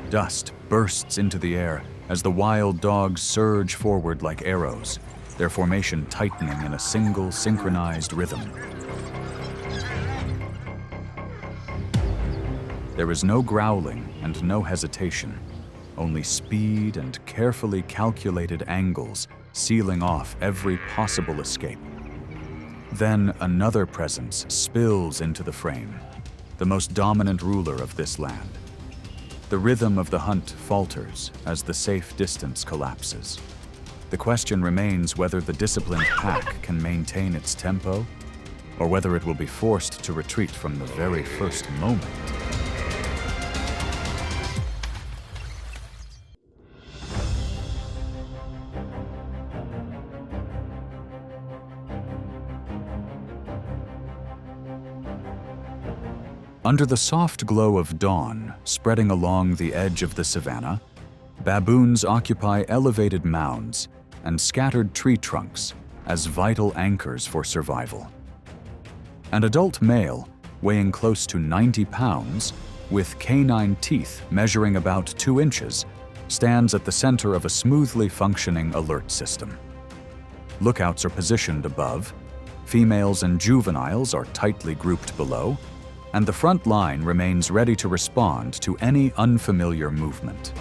Dust bursts into the air as the wild dogs surge forward like arrows, their formation tightening in a single synchronized rhythm. There is no growling and no hesitation, only speed and carefully calculated angles sealing off every possible escape. Then another presence spills into the frame, the most dominant ruler of this land. The rhythm of the hunt falters as the safe distance collapses. The question remains whether the disciplined pack can maintain its tempo, or whether it will be forced to retreat from the very first moment. Under the soft glow of dawn spreading along the edge of the savanna, baboons occupy elevated mounds and scattered tree trunks as vital anchors for survival. An adult male, weighing close to 90 pounds, with canine teeth measuring about 2 inches, stands at the center of a smoothly functioning alert system. Lookouts are positioned above, females and juveniles are tightly grouped below, and the front line remains ready to respond to any unfamiliar movement.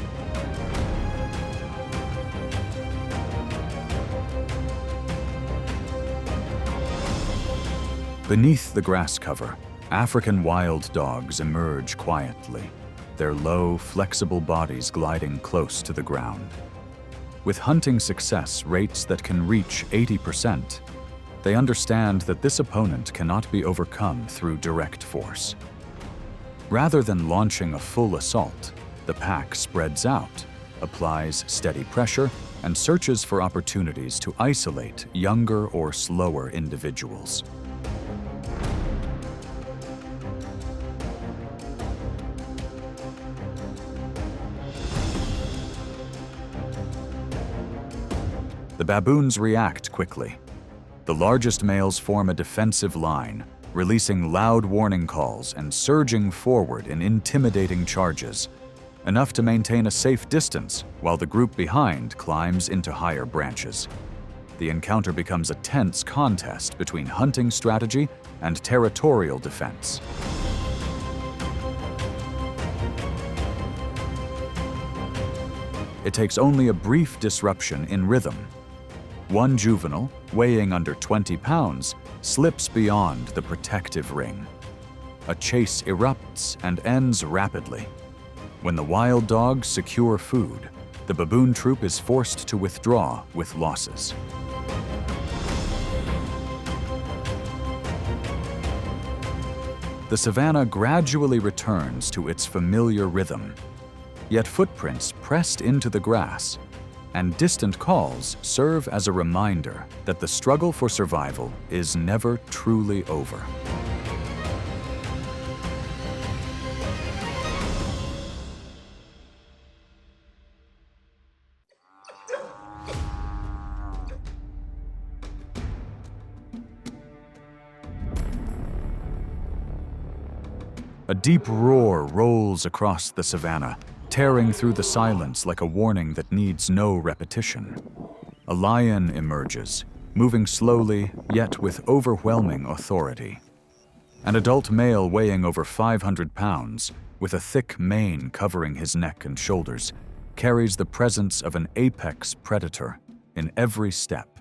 Beneath the grass cover, African wild dogs emerge quietly, their low, flexible bodies gliding close to the ground. With hunting success rates that can reach 80%, they understand that this opponent cannot be overcome through direct force. Rather than launching a full assault, the pack spreads out, applies steady pressure, and searches for opportunities to isolate younger or slower individuals. The baboons react quickly. The largest males form a defensive line, releasing loud warning calls and surging forward in intimidating charges, enough to maintain a safe distance while the group behind climbs into higher branches. The encounter becomes a tense contest between hunting strategy and territorial defense. It takes only a brief disruption in rhythm. One juvenile, weighing under 20 pounds, slips beyond the protective ring. A chase erupts and ends rapidly. When the wild dogs secure food, the baboon troop is forced to withdraw with losses. The savanna gradually returns to its familiar rhythm, yet footprints pressed into the grass and distant calls serve as a reminder that the struggle for survival is never truly over. A deep roar rolls across the savanna, tearing through the silence like a warning that needs no repetition. A lion emerges, moving slowly yet with overwhelming authority. An adult male weighing over 500 pounds, with a thick mane covering his neck and shoulders, carries the presence of an apex predator in every step.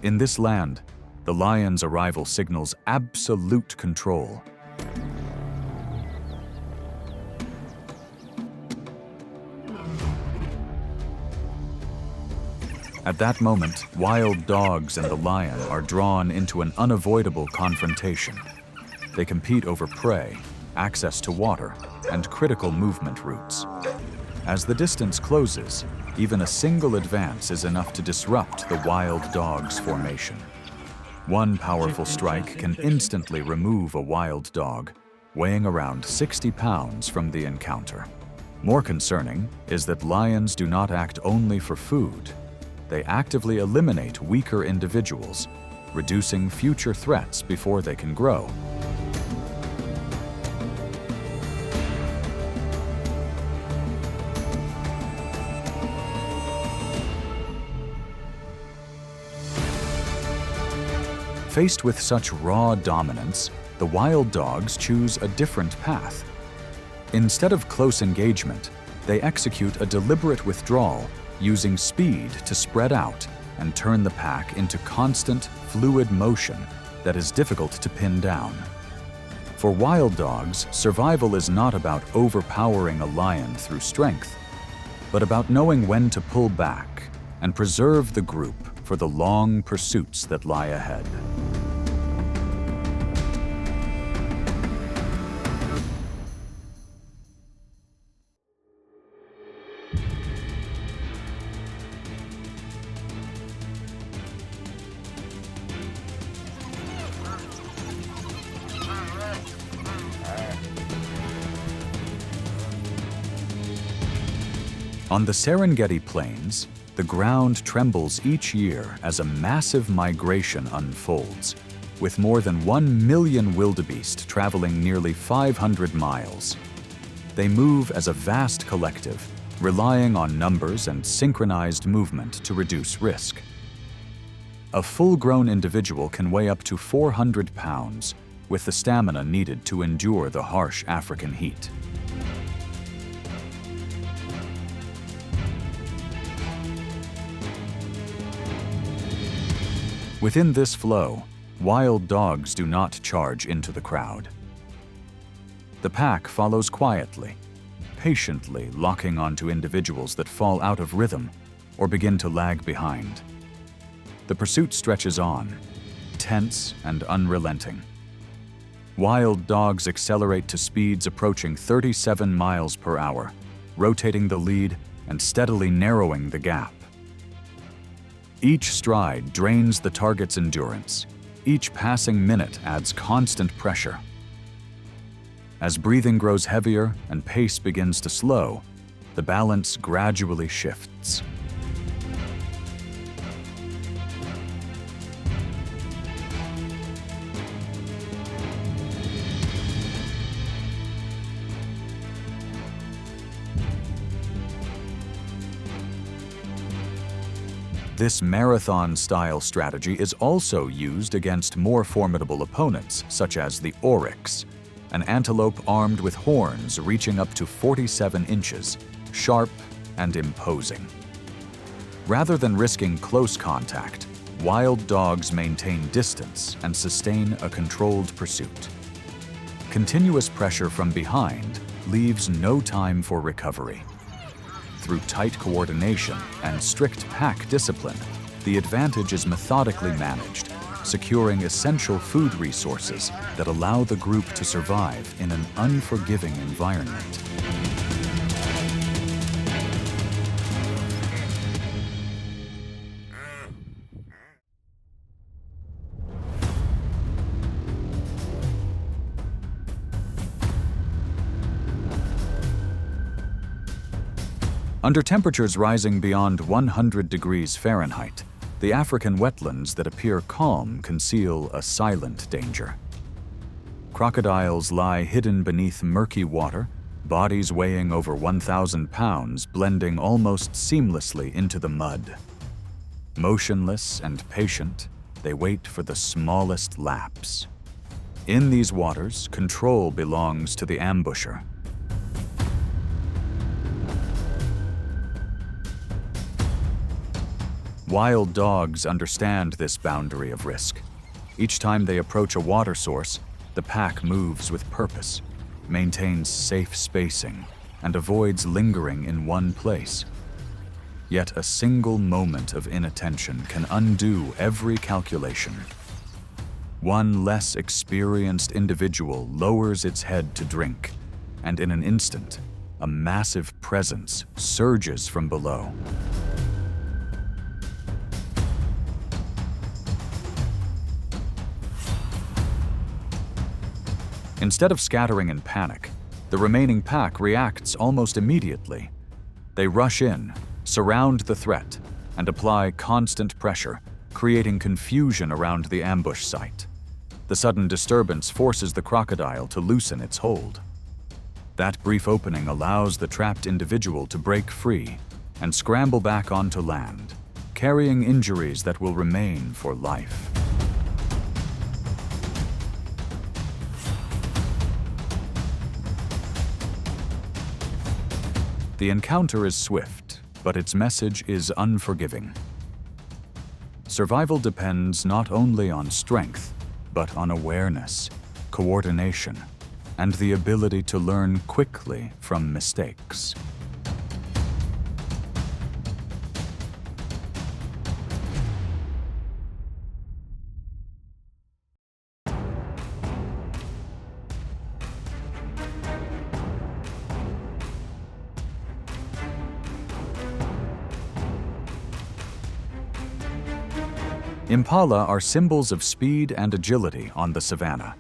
In this land, the lion's arrival signals absolute control. At that moment, wild dogs and the lion are drawn into an unavoidable confrontation. They compete over prey, access to water, and critical movement routes. As the distance closes, even a single advance is enough to disrupt the wild dog's formation. One powerful strike can instantly remove a wild dog, weighing around 60 pounds from the encounter. More concerning is that lions do not act only for food. They actively eliminate weaker individuals, reducing future threats before they can grow. Faced with such raw dominance, the wild dogs choose a different path. Instead of close engagement, they execute a deliberate withdrawal, using speed to spread out and turn the pack into constant, fluid motion that is difficult to pin down. For wild dogs, survival is not about overpowering a lion through strength, but about knowing when to pull back and preserve the group for the long pursuits that lie ahead. On the Serengeti plains, the ground trembles each year as a massive migration unfolds, with more than 1 million wildebeest traveling nearly 500 miles. They move as a vast collective, relying on numbers and synchronized movement to reduce risk. A full-grown individual can weigh up to 400 pounds, with the stamina needed to endure the harsh African heat. Within this flow, wild dogs do not charge into the crowd. The pack follows quietly, patiently locking onto individuals that fall out of rhythm or begin to lag behind. The pursuit stretches on, tense and unrelenting. Wild dogs accelerate to speeds approaching 37 miles per hour, rotating the lead and steadily narrowing the gap. Each stride drains the target's endurance. Each passing minute adds constant pressure. As breathing grows heavier and pace begins to slow, the balance gradually shifts. This marathon-style strategy is also used against more formidable opponents, such as the oryx, an antelope armed with horns reaching up to 47 inches, sharp and imposing. Rather than risking close contact, wild dogs maintain distance and sustain a controlled pursuit. Continuous pressure from behind leaves no time for recovery. Through tight coordination and strict pack discipline, the advantage is methodically managed, securing essential food resources that allow the group to survive in an unforgiving environment. Under temperatures rising beyond 100 degrees Fahrenheit, the African wetlands that appear calm conceal a silent danger. Crocodiles lie hidden beneath murky water, bodies weighing over 1,000 pounds blending almost seamlessly into the mud. Motionless and patient, they wait for the smallest lapse. In these waters, control belongs to the ambusher. Wild dogs understand this boundary of risk. Each time they approach a water source, the pack moves with purpose, maintains safe spacing, and avoids lingering in one place. Yet a single moment of inattention can undo every calculation. One less experienced individual lowers its head to drink, and in an instant, a massive presence surges from below. Instead of scattering in panic, the remaining pack reacts almost immediately. They rush in, surround the threat, and apply constant pressure, creating confusion around the ambush site. The sudden disturbance forces the crocodile to loosen its hold. That brief opening allows the trapped individual to break free and scramble back onto land, carrying injuries that will remain for life. The encounter is swift, but its message is unforgiving. Survival depends not only on strength, but on awareness, coordination, and the ability to learn quickly from mistakes. Impala are symbols of speed and agility on the savanna.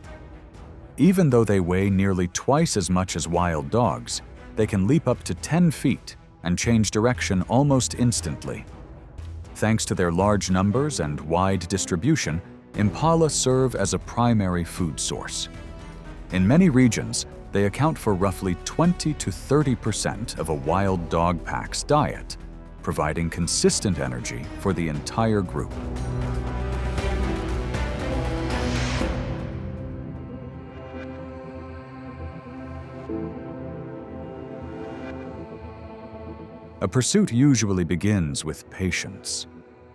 Even though they weigh nearly twice as much as wild dogs, they can leap up to 10 feet and change direction almost instantly. Thanks to their large numbers and wide distribution, impala serve as a primary food source. In many regions, they account for roughly 20 to 30% of a wild dog pack's diet, providing consistent energy for the entire group. A pursuit usually begins with patience.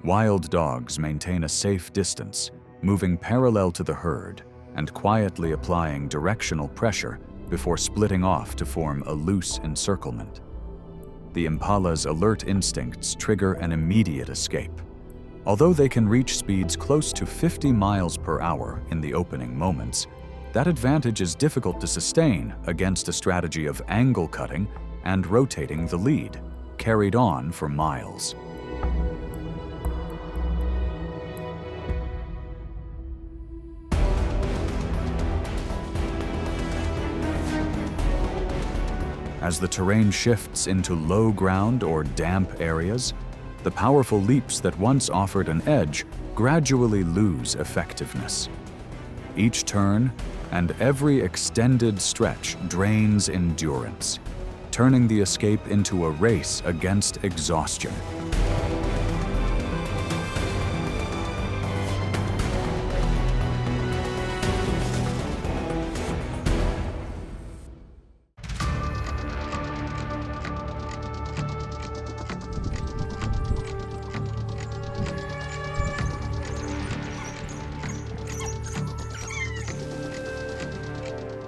Wild dogs maintain a safe distance, moving parallel to the herd and quietly applying directional pressure before splitting off to form a loose encirclement. The impala's alert instincts trigger an immediate escape. Although they can reach speeds close to 50 miles per hour in the opening moments, that advantage is difficult to sustain against a strategy of angle cutting and rotating the lead, carried on for miles. As the terrain shifts into low ground or damp areas, the powerful leaps that once offered an edge gradually lose effectiveness. Each turn and every extended stretch drains endurance, turning the escape into a race against exhaustion.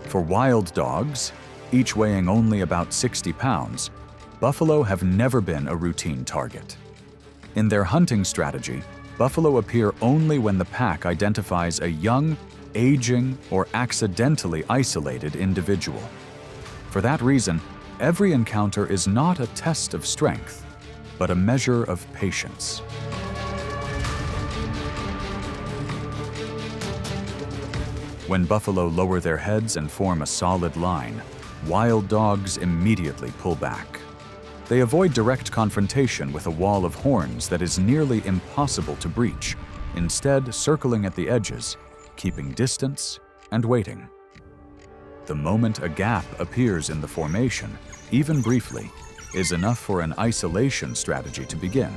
For wild dogs, each weighing only about 60 pounds, buffalo have never been a routine target. In their hunting strategy, buffalo appear only when the pack identifies a young, aging, or accidentally isolated individual. For that reason, every encounter is not a test of strength, but a measure of patience. When buffalo lower their heads and form a solid line, wild dogs immediately pull back. They avoid direct confrontation with a wall of horns that is nearly impossible to breach, instead circling at the edges, keeping distance and waiting. The moment a gap appears in the formation, even briefly, is enough for an isolation strategy to begin.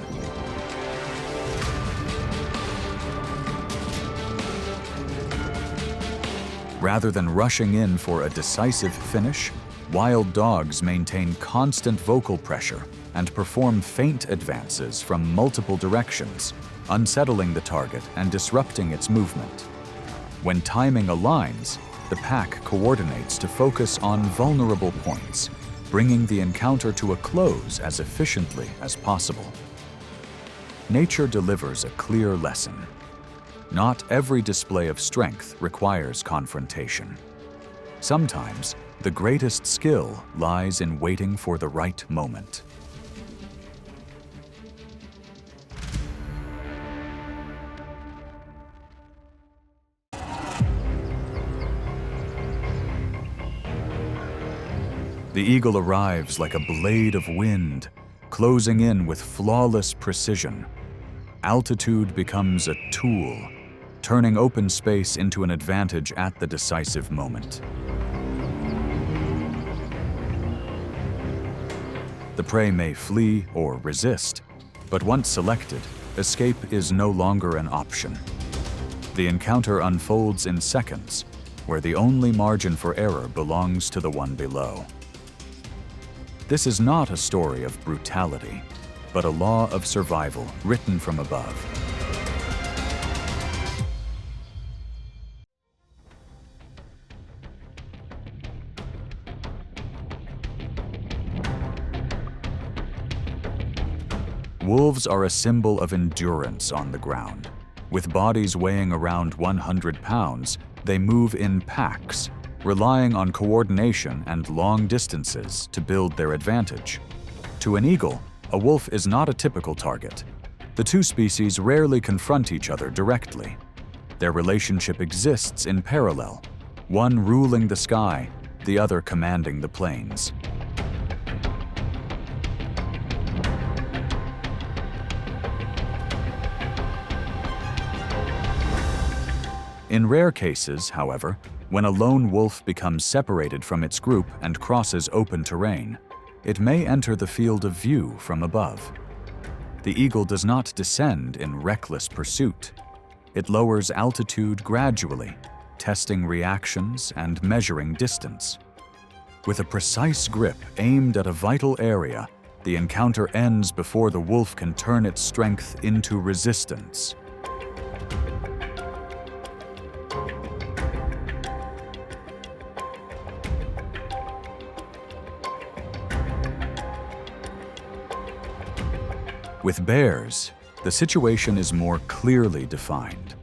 Rather than rushing in for a decisive finish, wild dogs maintain constant vocal pressure and perform feint advances from multiple directions, unsettling the target and disrupting its movement. When timing aligns, the pack coordinates to focus on vulnerable points, bringing the encounter to a close as efficiently as possible. Nature delivers a clear lesson. Not every display of strength requires confrontation. Sometimes, the greatest skill lies in waiting for the right moment. The eagle arrives like a blade of wind, closing in with flawless precision. Altitude becomes a tool, turning open space into an advantage at the decisive moment. The prey may flee or resist, but once selected, escape is no longer an option. The encounter unfolds in seconds, where the only margin for error belongs to the one below. This is not a story of brutality, but a law of survival written from above. Wolves are a symbol of endurance on the ground. With bodies weighing around 100 pounds, they move in packs, relying on coordination and long distances to build their advantage. To an eagle, a wolf is not a typical target. The two species rarely confront each other directly. Their relationship exists in parallel, one ruling the sky, the other commanding the plains. In rare cases, however, when a lone wolf becomes separated from its group and crosses open terrain, it may enter the field of view from above. The eagle does not descend in reckless pursuit. It lowers altitude gradually, testing reactions and measuring distance. With a precise grip aimed at a vital area, the encounter ends before the wolf can turn its strength into resistance. With bears, the situation is more clearly defined.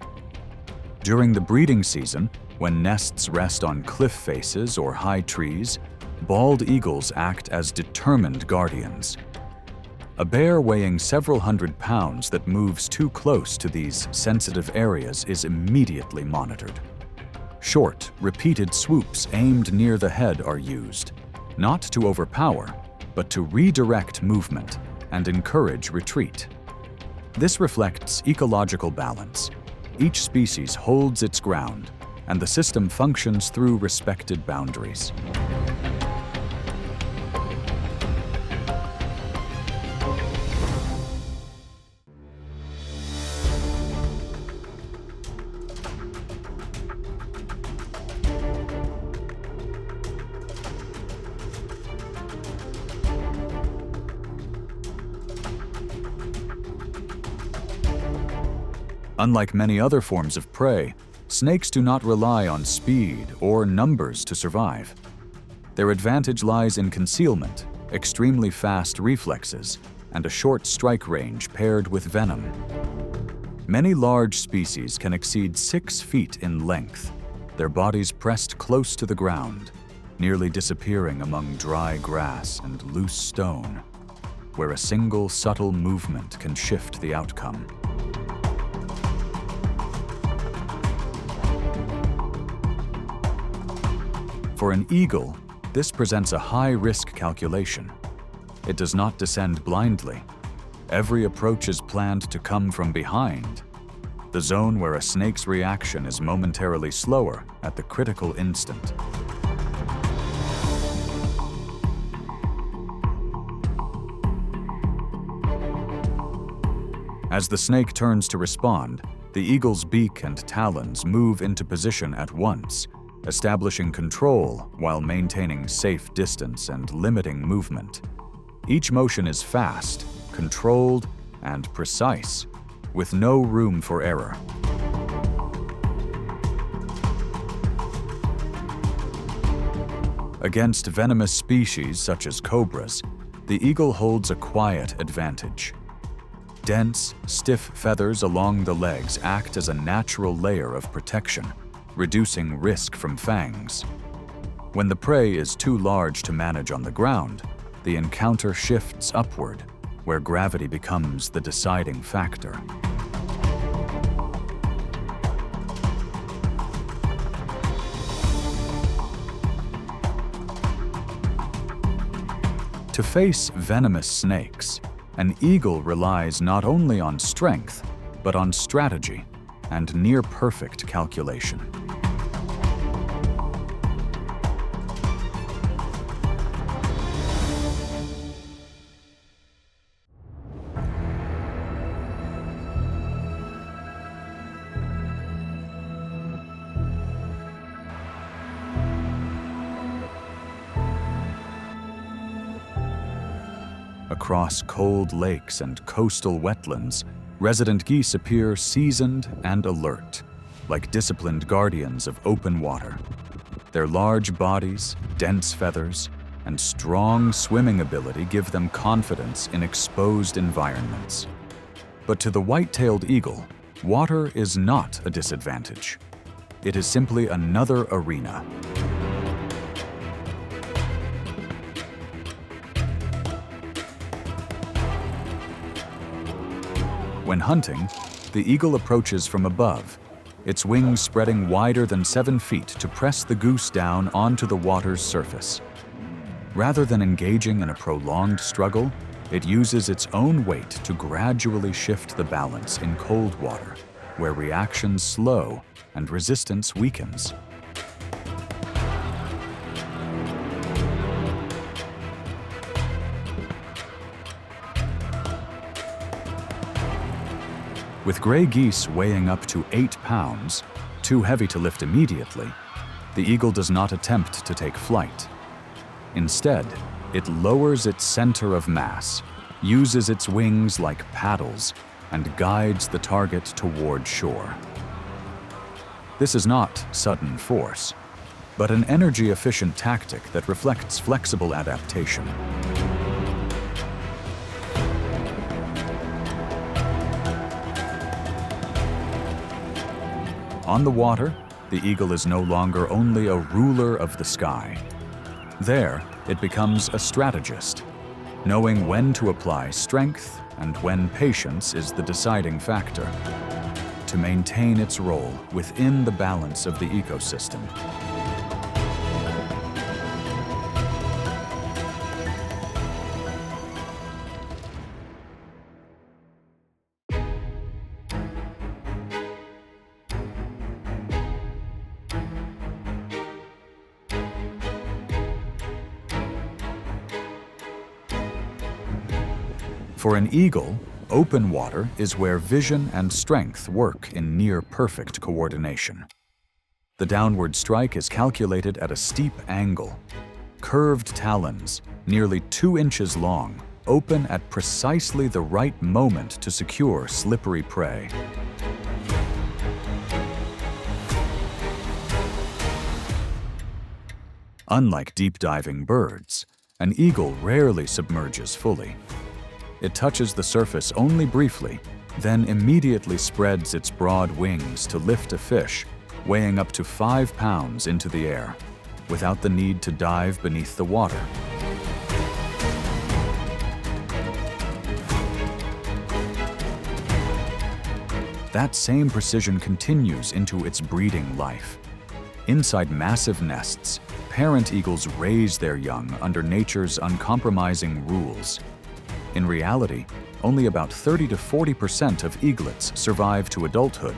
During the breeding season, when nests rest on cliff faces or high trees, bald eagles act as determined guardians. A bear weighing several hundred pounds that moves too close to these sensitive areas is immediately monitored. Short, repeated swoops aimed near the head are used, not to overpower, but to redirect movement and encourage retreat. This reflects ecological balance. Each species holds its ground, and the system functions through respected boundaries. Unlike many other forms of prey, snakes do not rely on speed or numbers to survive. Their advantage lies in concealment, extremely fast reflexes, and a short strike range paired with venom. Many large species can exceed 6 feet in length, their bodies pressed close to the ground, nearly disappearing among dry grass and loose stone, where a single subtle movement can shift the outcome. For an eagle, this presents a high-risk calculation. It does not descend blindly. Every approach is planned to come from behind, the zone where a snake's reaction is momentarily slower at the critical instant. As the snake turns to respond, the eagle's beak and talons move into position at once, establishing control while maintaining safe distance and limiting movement. Each motion is fast, controlled, and precise, with no room for error. Against venomous species such as cobras, the eagle holds a quiet advantage. Dense, stiff feathers along the legs act as a natural layer of protection, reducing risk from fangs. When the prey is too large to manage on the ground, the encounter shifts upward, where gravity becomes the deciding factor. To face venomous snakes, an eagle relies not only on strength, but on strategy and near-perfect calculation. Across cold lakes and coastal wetlands, resident geese appear seasoned and alert, like disciplined guardians of open water. Their large bodies, dense feathers, and strong swimming ability give them confidence in exposed environments. But to the white-tailed eagle, water is not a disadvantage. It is simply another arena. When hunting, the eagle approaches from above, its wings spreading wider than 7 feet to press the goose down onto the water's surface. Rather than engaging in a prolonged struggle, it uses its own weight to gradually shift the balance in cold water, where reactions slow and resistance weakens. With gray geese weighing up to 8 pounds, too heavy to lift immediately, the eagle does not attempt to take flight. Instead, it lowers its center of mass, uses its wings like paddles, and guides the target toward shore. This is not sudden force, but an energy-efficient tactic that reflects flexible adaptation. On the water, the eagle is no longer only a ruler of the sky. There, it becomes a strategist, knowing when to apply strength and when patience is the deciding factor, to maintain its role within the balance of the ecosystem. For an eagle, open water is where vision and strength work in near-perfect coordination. The downward strike is calculated at a steep angle. Curved talons, nearly 2 inches long, open at precisely the right moment to secure slippery prey. Unlike deep-diving birds, an eagle rarely submerges fully. It touches the surface only briefly, then immediately spreads its broad wings to lift a fish weighing up to 5 pounds into the air, without the need to dive beneath the water. That same precision continues into its breeding life. Inside massive nests, parent eagles raise their young under nature's uncompromising rules. In reality, only about 30 to 40% of eaglets survive to adulthood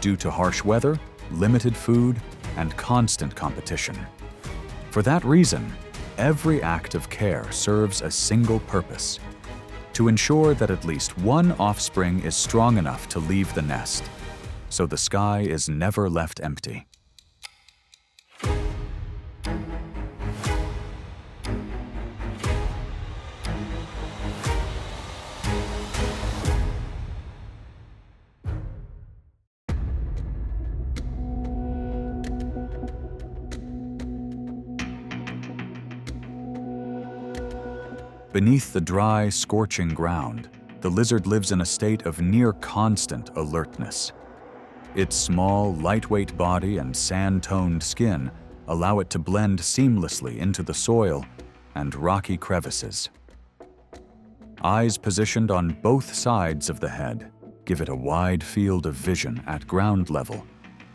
due to harsh weather, limited food, and constant competition. For that reason, every act of care serves a single purpose: to ensure that at least one offspring is strong enough to leave the nest, so the sky is never left empty. Beneath the dry, scorching ground, the lizard lives in a state of near-constant alertness. Its small, lightweight body and sand-toned skin allow it to blend seamlessly into the soil and rocky crevices. Eyes positioned on both sides of the head give it a wide field of vision at ground level,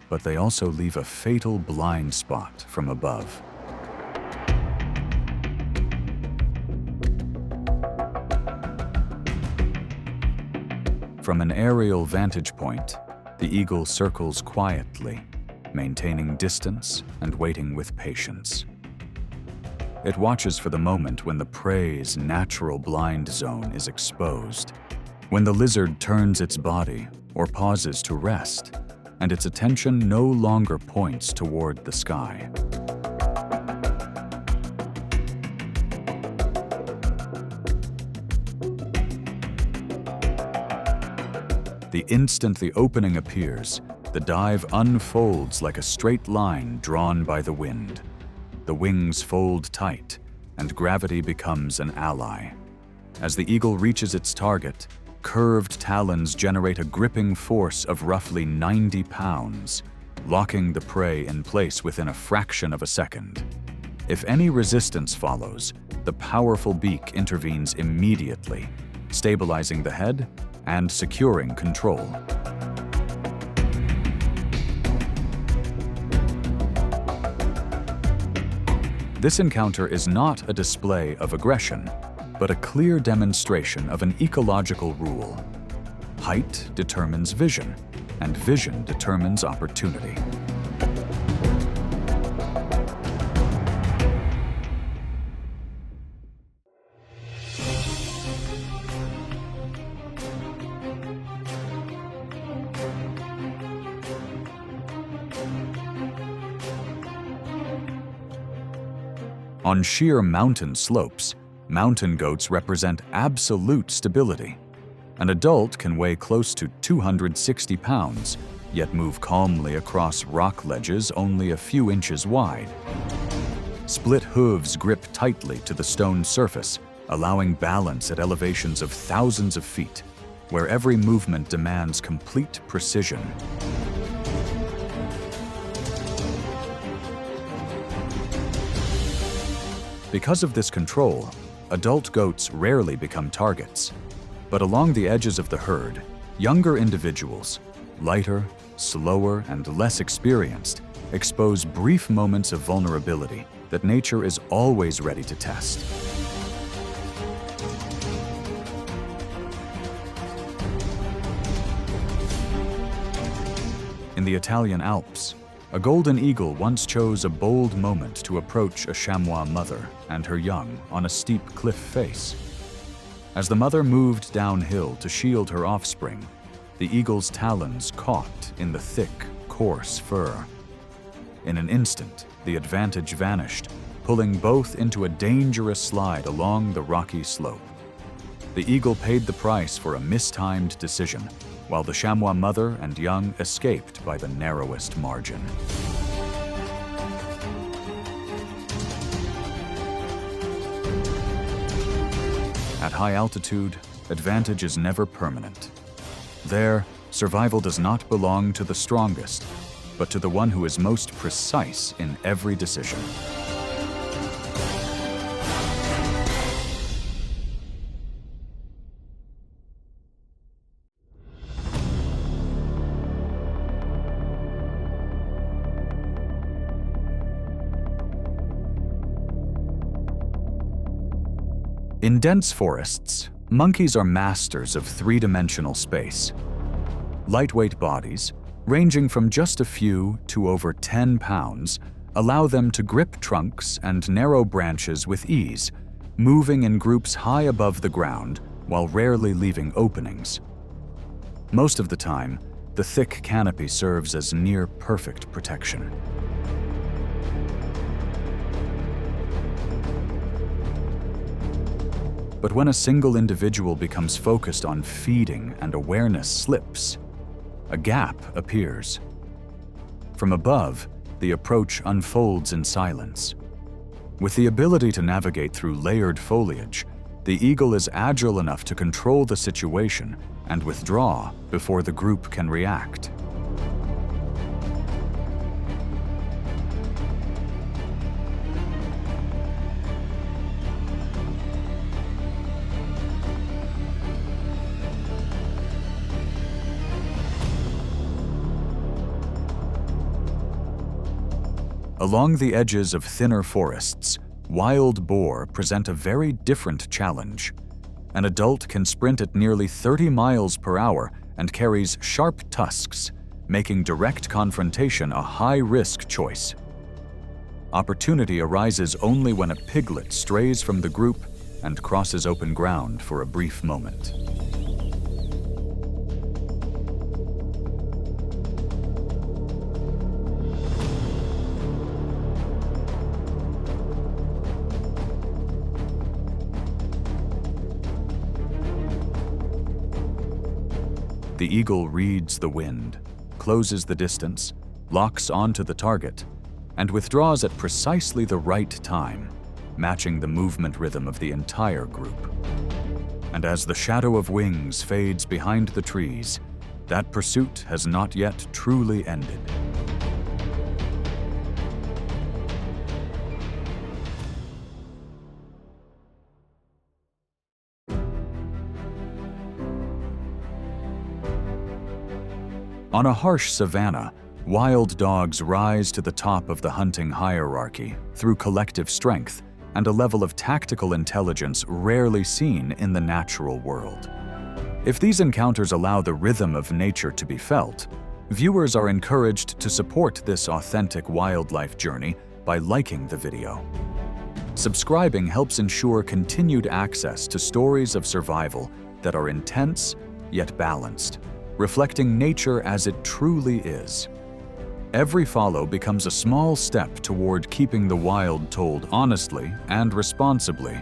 but they also leave a fatal blind spot from above. From an aerial vantage point, the eagle circles quietly, maintaining distance and waiting with patience. It watches for the moment when the prey's natural blind zone is exposed, when the lizard turns its body or pauses to rest, and its attention no longer points toward the sky. The instant the opening appears, the dive unfolds like a straight line drawn by the wind. The wings fold tight, and gravity becomes an ally. As the eagle reaches its target, curved talons generate a gripping force of roughly 90 pounds, locking the prey in place within a fraction of a second. If any resistance follows, the powerful beak intervenes immediately, stabilizing the head and securing control. This encounter is not a display of aggression, but a clear demonstration of an ecological rule. Height determines vision, and vision determines opportunity. On sheer mountain slopes, mountain goats represent absolute stability. An adult can weigh close to 260 pounds, yet move calmly across rock ledges only a few inches wide. Split hooves grip tightly to the stone surface, allowing balance at elevations of thousands of feet, where every movement demands complete precision. Because of this control, adult goats rarely become targets. But along the edges of the herd, younger individuals, lighter, slower, and less experienced, expose brief moments of vulnerability that nature is always ready to test. In the Italian Alps, a golden eagle once chose a bold moment to approach a chamois mother and her young on a steep cliff face. As the mother moved downhill to shield her offspring, the eagle's talons caught in the thick, coarse fur. In an instant, the advantage vanished, pulling both into a dangerous slide along the rocky slope. The eagle paid the price for a mistimed decision, while the chamois mother and young escaped by the narrowest margin. At high altitude, advantage is never permanent. There, survival does not belong to the strongest, but to the one who is most precise in every decision. In dense forests, monkeys are masters of three-dimensional space. Lightweight bodies, ranging from just a few to over 10 pounds, allow them to grip trunks and narrow branches with ease, moving in groups high above the ground while rarely leaving openings. Most of the time, the thick canopy serves as near-perfect protection. But when a single individual becomes focused on feeding and awareness slips, a gap appears. From above, the approach unfolds in silence. With the ability to navigate through layered foliage, the eagle is agile enough to control the situation and withdraw before the group can react. Along the edges of thinner forests, wild boar present a very different challenge. An adult can sprint at nearly 30 miles per hour and carries sharp tusks, making direct confrontation a high-risk choice. Opportunity arises only when a piglet strays from the group and crosses open ground for a brief moment. The eagle reads the wind, closes the distance, locks onto the target, and withdraws at precisely the right time, matching the movement rhythm of the entire group. And as the shadow of wings fades behind the trees, that pursuit has not yet truly ended. On a harsh savanna, wild dogs rise to the top of the hunting hierarchy through collective strength and a level of tactical intelligence rarely seen in the natural world. If these encounters allow the rhythm of nature to be felt, viewers are encouraged to support this authentic wildlife journey by liking the video. Subscribing helps ensure continued access to stories of survival that are intense yet balanced, reflecting nature as it truly is. Every follow becomes a small step toward keeping the wild told honestly and responsibly